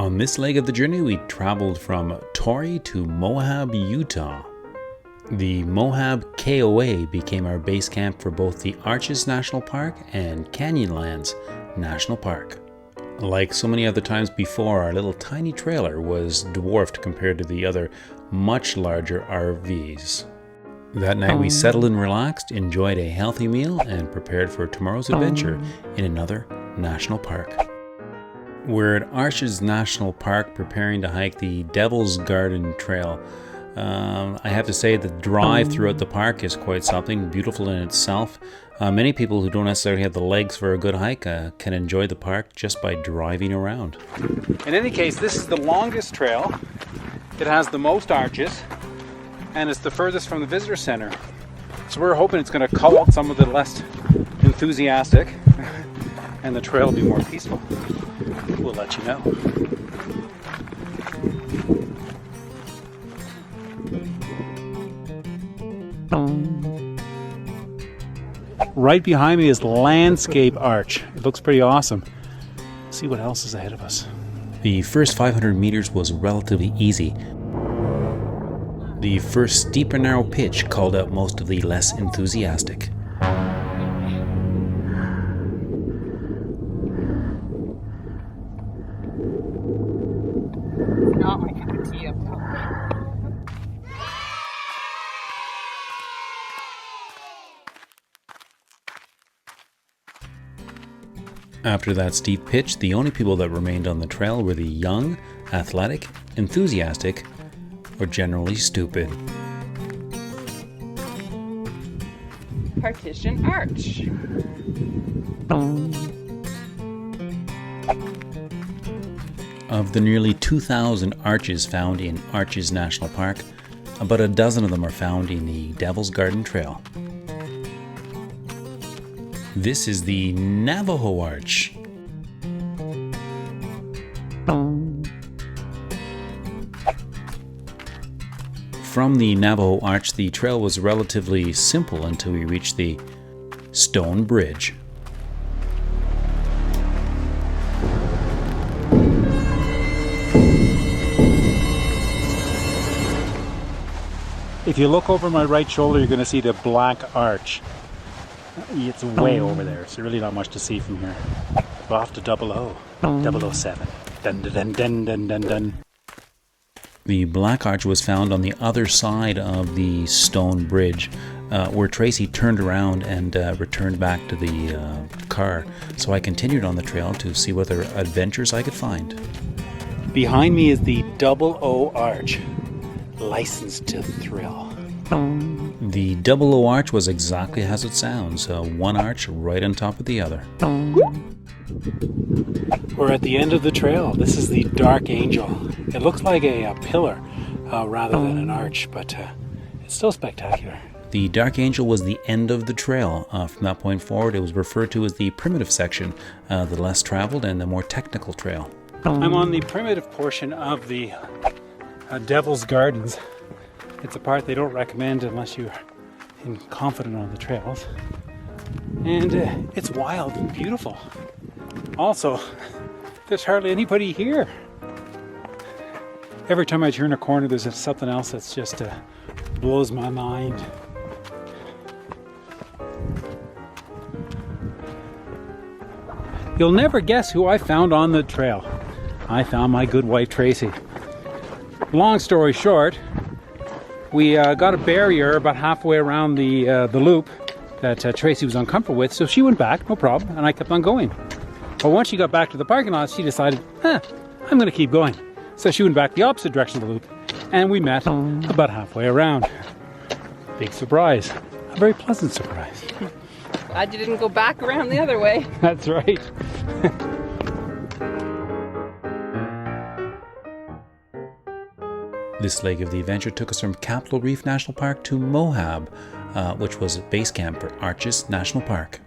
On this leg of the journey, we traveled from Torrey to Moab, Utah. The Moab KOA became our base camp for both the ARCHES National Park and Canyonlands National Park. Like so many other times before, our little tiny trailer was dwarfed compared to the other much larger RVs. That night we settled and relaxed, enjoyed a healthy meal, and prepared for tomorrow's adventure in another national park. We're at ARCHES National Park preparing to hike the Devil's Garden Trail. I have to say the drive throughout the park is quite something, beautiful in itself. Many people who don't necessarily have the legs for a good hike can enjoy the park just by driving around. In any case, this is the longest trail. It has the most arches, and it's the furthest from the visitor center. So we're hoping it's going to cull out some of the less enthusiastic, and the trail will be more peaceful. We'll let you know. Right behind me is Landscape Arch. It looks pretty awesome. Let's see what else is ahead of us. The first 500 meters was relatively easy. The first steep and narrow pitch called out most of the less enthusiastic. After that steep pitch, the only people that remained on the trail were the young, athletic, enthusiastic, or generally stupid. Partition Arch. Of the nearly 2,000 arches found in ARCHES National Park, about a dozen of them are found in the Devil's Garden Trail. This is the Navajo Arch. From the Navajo Arch, the trail was relatively simple until we reached the Stone Bridge. If you look over my right shoulder, you're going to see the Black Arch. It's way over there, so really not much to see from here. We're off to 007. Dun dun dun dun dun dun dun. The Black Arch was found on the other side of the Stone Bridge, where Tracy turned around and returned back to the car. So I continued on the trail to see what other adventures I could find. Behind me is the 00 Arch, licensed to thrill. The 00 Arch was exactly as it sounds, one arch right on top of the other. We're at the end of the trail. This is the Dark Angel. It looks like a pillar rather than an arch, but it's still spectacular. The Dark Angel was the end of the trail. From that point forward, it was referred to as the primitive section, the less traveled and the more technical trail. I'm on the primitive portion of the Devil's Gardens. It's a part they don't recommend unless you're confident on the trails. And it's wild and beautiful. Also, there's hardly anybody here. Every time I turn a corner, there's something else that's just blows my mind. You'll never guess who I found on the trail. I found my good wife, Tracy. Long story short, we got a barrier about halfway around the loop that Tracy was uncomfortable with, so she went back, no problem, and I kept on going. But once she got back to the parking lot, she decided, I'm going to keep going. So she went back the opposite direction of the loop, and we met about halfway around. Big surprise. A very pleasant surprise. Glad you didn't go back around the other way. That's right. This leg of the adventure took us from Capitol Reef National Park to Moab, which was a base camp for ARCHES National Park.